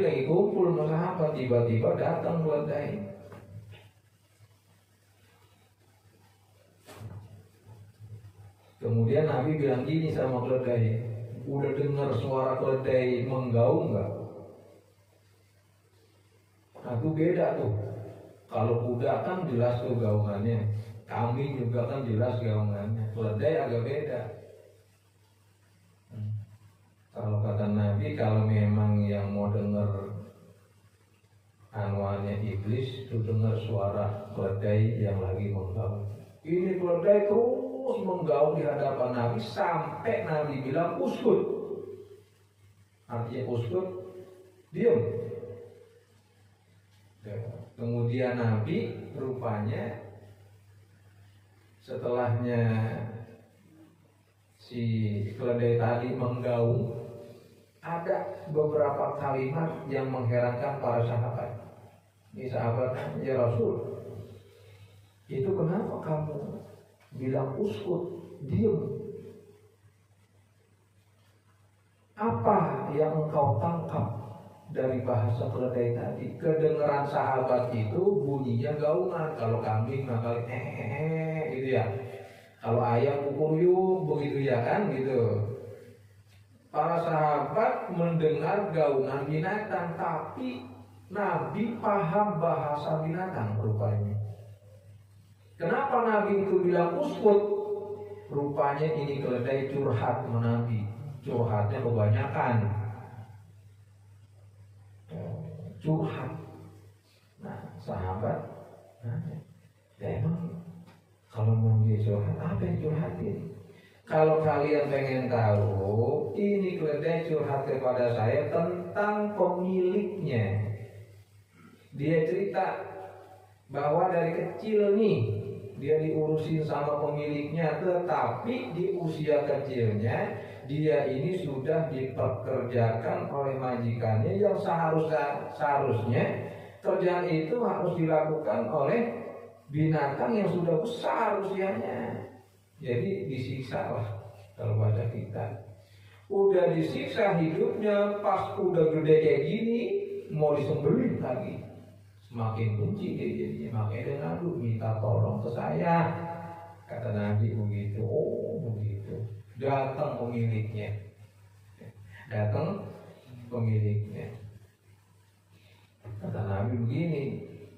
lagi kumpul sama sahabat, tiba-tiba datang keledai. Kemudian Nabi bilang gini sama keledai, udah dengar suara keledai menggaung nggak? Nah itu beda tuh. Kalau kuda kan jelas tuh gaungannya, kambing juga kan jelas gaungannya. Keledai agak beda. Kalau kata Nabi, kalau memang yang mau dengar anuannya iblis, itu dengar suara keledai yang lagi menggaung. Ini keledai terus menggaung di hadapan Nabi sampai Nabi bilang uskut. Artinya uskut, diam. Kemudian Nabi rupanya setelahnya si keledai tadi menggaung, ada beberapa kalimat yang mengherankan para sahabat. Ini sahabat, ya Rasul, itu kenapa kamu bilang uskut, diam? Apa yang engkau tangkap dari bahasa keledai tadi? Kedengeran sahabat itu bunyinya gaungan. Kalau kambing maka gitu ya. Kalau ayam kukuyuk begitu ya kan gitu. Para sahabat mendengar gaungan binatang, tapi Nabi paham bahasa binatang rupanya. Kenapa Nabi itu bilang uskut? Rupanya ini keledai curhat sama Nabi. Curhatnya kebanyakan. Curhat. Nah, sahabat nanya, ya emang kalau mau dia curhat, apa yang curhatin? Kalau kalian pengen tahu, ini keledai curhat kepada saya tentang pemiliknya. Dia cerita bahwa dari kecil nih dia diurusin sama pemiliknya, tetapi di usia kecilnya dia ini sudah dipekerjakan oleh majikannya yang seharusnya kerjaan itu harus dilakukan oleh binatang yang sudah besar usianya. Jadi disiksa lah kalau bahasa kita. Udah disiksa hidupnya, pas udah gede kayak gini mau disembelih lagi. Semakin benci dia jadinya, makanya dia ngadu, minta tolong ke saya. Kata Nabi begitu. Oh begitu. Datang pemiliknya. Kata Nabi begini,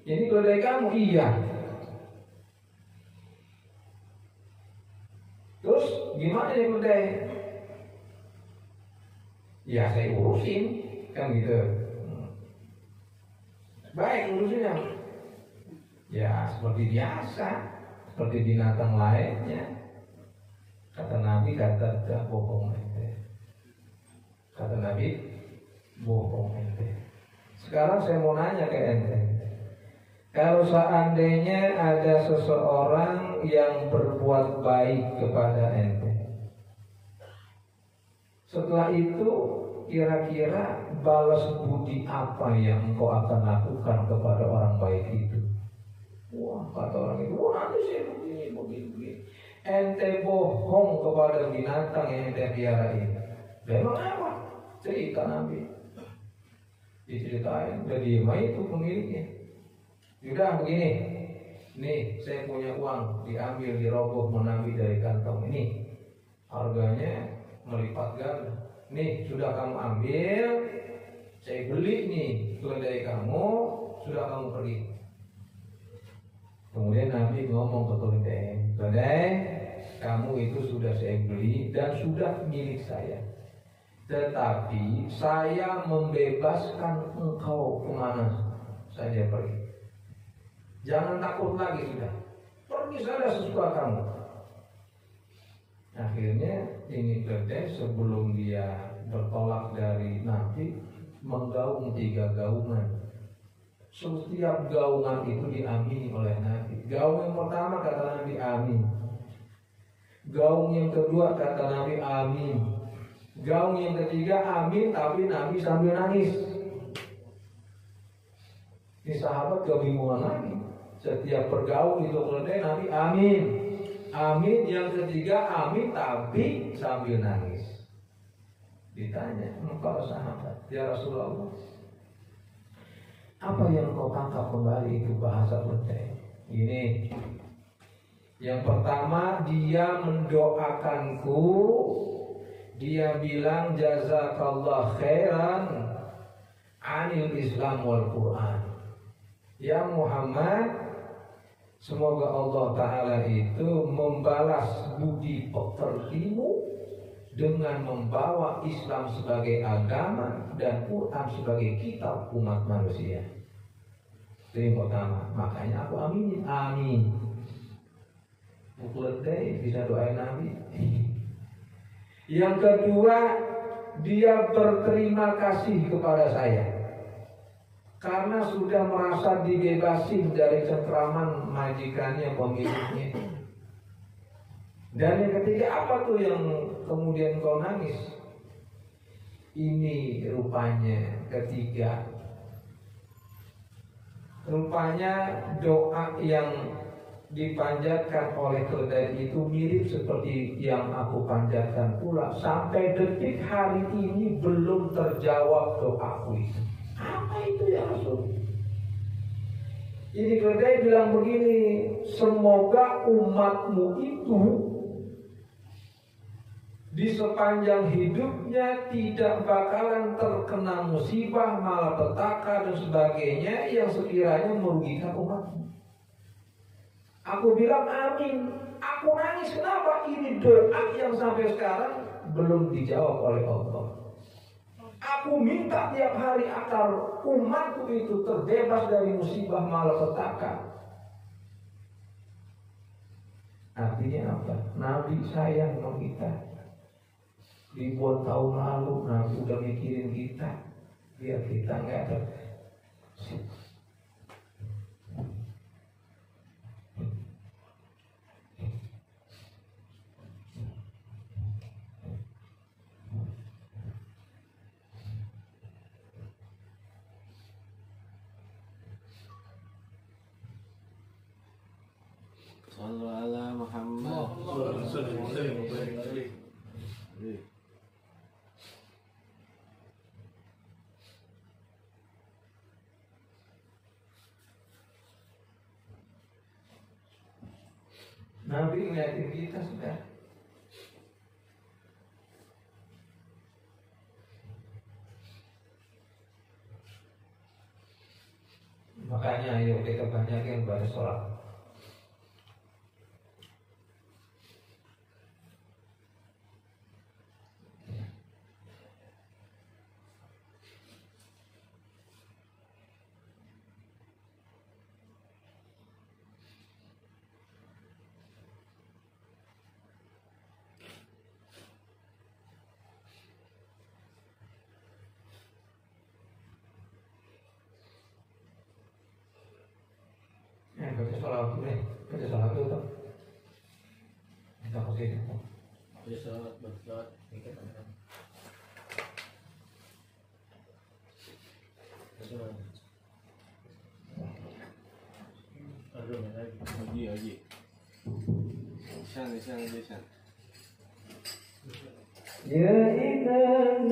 ini keledai kamu? Iya. Terus gimana nih keledai? Ya saya urusin, kan gitu. Baik urusinnya. Ya seperti biasa, seperti binatang lainnya. Kata Nabi, kata bohong ente. Kata Nabi, bohong ente. Sekarang saya mau nanya ke ente. Kalau seandainya ada seseorang yang berbuat baik kepada ente, setelah itu kira-kira balas budi apa yang engkau akan lakukan kepada orang baik itu? Wah, kata orang itu, wah nanti saya begini. Ente bohong kepada binatang yang ente piara ini. Memang apa? Cerita Nabi. Diceritain, udah diem itu pemiliknya. Sudah begini, nih saya punya uang, diambil, diroboh Nabi dari kantong ini, harganya melipat ganda. Nih sudah kamu ambil, saya beli nih keledai kamu, sudah kamu pergi. Kemudian Nabi ngomong ke keledai, kamu itu sudah saya beli dan sudah milik saya. Tetapi saya membebaskan engkau kemana saja pergi. Jangan takut lagi sudah. Pergi saja sesuka kamu. Akhirnya ini keledai sebelum dia bertolak dari Nabi menggaung 3 gaungan. Setiap gaungan itu diamini oleh Nabi. Gaung yang pertama kata Nabi amin. Gaung yang kedua kata Nabi amin. Gaung yang ketiga amin, tapi Nabi sambil nangis. Ini sahabat kebingungan lagi. Setiap bergaung itu keledai Nabi amin. Amin yang ketiga amin, tapi sambil nangis. Ditanya para sahabat, ya Rasulullah, Apa yang kau tangkap kembali itu bahasa keledai? Ini yang pertama, dia mendoakanku. Dia bilang jazakallah khairan anil Islam wal Quran. Ya Muhammad, semoga Allah Ta'ala itu membalas budi pekertimu dengan membawa Islam sebagai agama dan Quran sebagai kitab umat manusia. Itu yang pertama. Makanya aku aminin. Amin. Keledai bisa doain Nabi. Yang kedua, dia berterima kasih kepada saya karena sudah merasa dibebasin dari cengkraman majikannya, pemiliknya. Dan yang ketiga, apa tuh yang kemudian kau nangis? Ini rupanya ketiga. Rupanya doa yang dipanjatkan oleh keledai itu mirip seperti yang aku panjatkan pula. Sampai detik hari ini belum terjawab doaku itu. Apa itu ya Rasul? Ini keledai bilang begini, semoga umatmu itu di sepanjang hidupnya tidak bakalan terkena musibah, malapetaka dan sebagainya yang sekiranya merugikan umatmu. Aku bilang amin. Aku nangis, kenapa? Ini doa yang sampai sekarang belum dijawab oleh Allah. Aku minta tiap hari agar umatku itu terbebas dari musibah malapetaka. Artinya apa? Nabi sayang sama kita. Ribuan tahun lalu Nabi udah mikirin kita, biar kita nggak ada. Sallu ala Muhammad. Nabi ngeliatin kita sudah. Makanya ayo kita banyakin pada sholat. Baca salat dulu nih, baca salat dulu tuh. Kita kesini. Baca salat, baca salat. Aduh, lagi. Haji. Lisan. Ya iman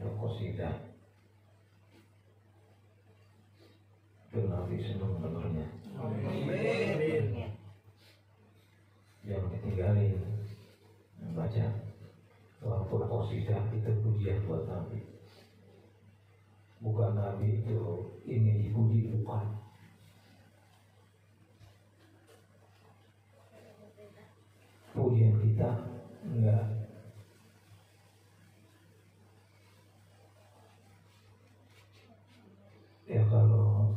atau qasidah. Itu Nabi senang dengarnya. Yang ketinggalin baca walaupun qasidah itu pujian buat Nabi. Bukan Nabi itu ingin dipuji, bukan. Pujian kita enggak. Ya kalau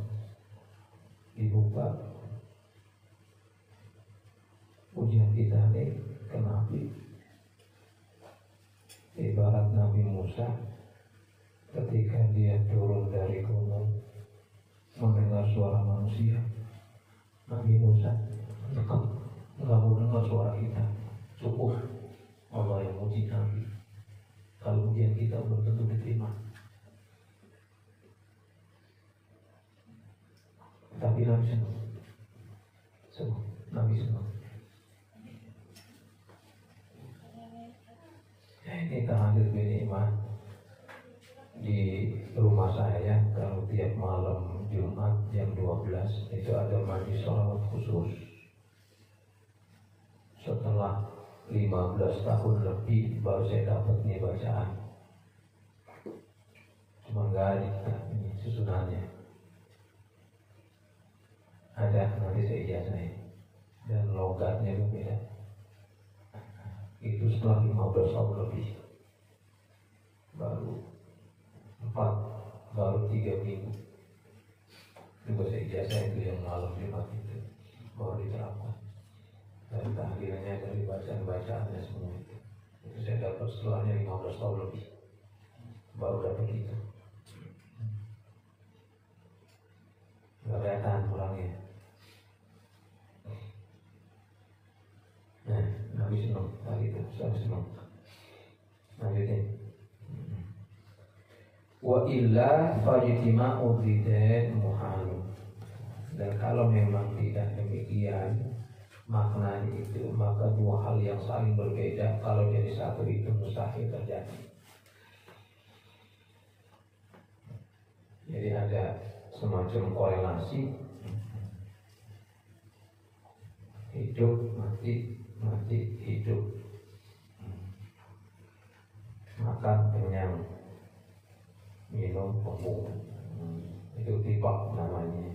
dibuka pujian kita nih ke Nabi, ibarat Nabi Musa ketika dia turun dari gunung mendengar suara manusia. Nabi Musa dekat, nggak mau dengar suara kita, cukup Allah yang muji Nabi. Kalau ujian kita belum tentu diterima, tapi Nabi senang, Nabi senang. Ini tahajud bin iman di rumah saya. Kalau tiap malam Jumat jam 12 itu ada majlis sholawat khusus. Setelah 15 tahun lebih baru saya dapat nih bacaan. Cuma nggak ada ini susunannya. Ada, nanti saya ijazahin. Dan logatnya itu beda. Itu setelah 15 tahun lebih. Baru 3 minggu. Juga saya ijazah itu yang malam Jumat itu baru diterapkan. Dan tahlilannya dari bacaan-bacaannya semua itu. Itu saya dapat setelahnya 15 tahun lebih. Baru dapat itu. Gak kelihatan orangnya. Nah, Nabi senang kali itu, saya senang. Lanjutin. Wa illa fajtima'u dzid muhalu. Dan kalau memang tidak demikian maknanya itu, maka dua hal yang saling berbeda kalau jadi satu itu mustahil terjadi. Jadi ada semacam korelasi hidup mati hidup, makan kenyang, minum kembung, itu tiba namanya.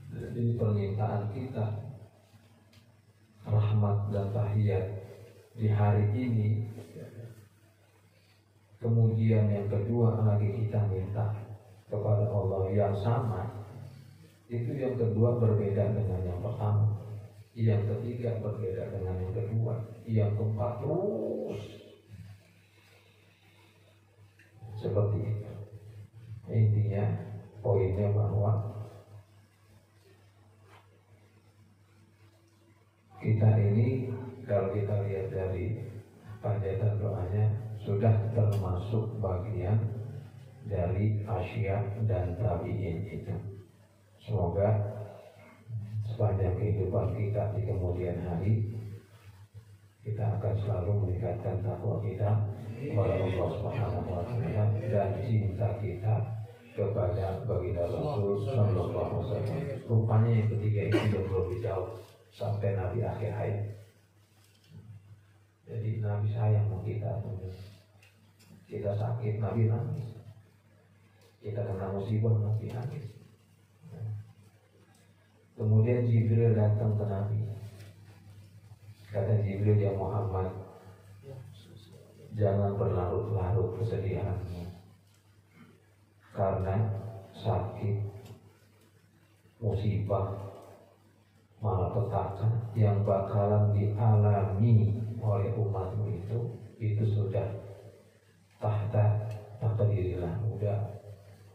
Jadi permintaan kita rahmat dan tahiyat di hari ini, kemudian yang kedua lagi kita minta kepada Allah yang sama, itu yang kedua berbeda dengan yang pertama, yang ketiga berbeda dengan yang kedua, yang keempat terus seperti itu. Intinya poinnya bahwa kita ini kalau kita lihat dari panjatan doanya sudah termasuk bagian dari asyiah dan tabi'in itu. Semoga sepanjang kehidupan kita di kemudian hari kita akan selalu meningkatkan takwa kita kepada Allah Subhanahu wa taala dan cinta kita kepada baginda Rasul sallallahu alaihi wasallam. Rupanya yang ketiga itu belum dijawab sampai Nabi akhir hayat. Jadi Nabi sayang sama kita. Kita sakit Nabi nangis. Kita kena musibah Nabi nangis. Kemudian Jibril datang ke Nabi. Kata Jibril, ya Muhammad, jangan berlarut-larut kesedihanmu karena sakit, musibah, malapetaka yang bakalan dialami oleh umatmu itu sudah tahta takdirillah, udah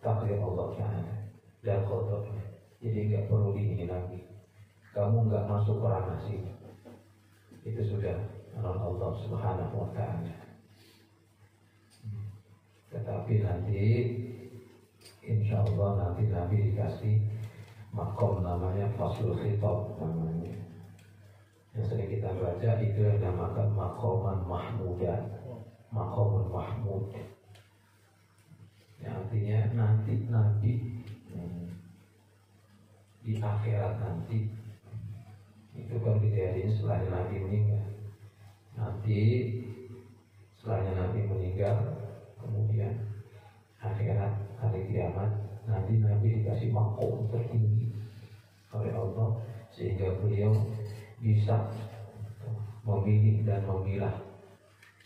takdir Allah Ta'ala dan qadar. Jadi nggak perlu diingin lagi. Kamu nggak masuk perang nasib. Itu sudah Allah Subhanahu wa taala. Tetapi nanti insya Allah nanti Nabi dikasih makom namanya faslul khitab namanya. Yang sering kita baca itu yang dinamakan makoman mahmudan, makomun mahmud. yang artinya nanti Nabi di akhirat nanti itu kan kejadian setelahnya Nabi meninggal. Nanti setelahnya Nabi meninggal, kemudian akhirat hari kiamat, nanti Nabi dikasih makom tertinggi oleh Allah sehingga beliau bisa memilih dan memilah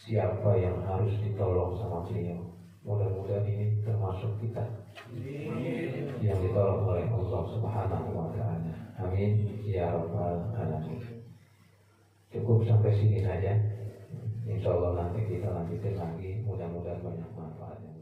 siapa yang harus ditolong sama beliau. Mudah-mudahan ini termasuk kita yang ditolong oleh Allah Subhanahu wa Ta'ala. Amin ya rabbal alamin. Cukup sampai sini saja. Insya Allah nanti kita lanjutin lagi. Mudah-mudahan banyak manfaatnya.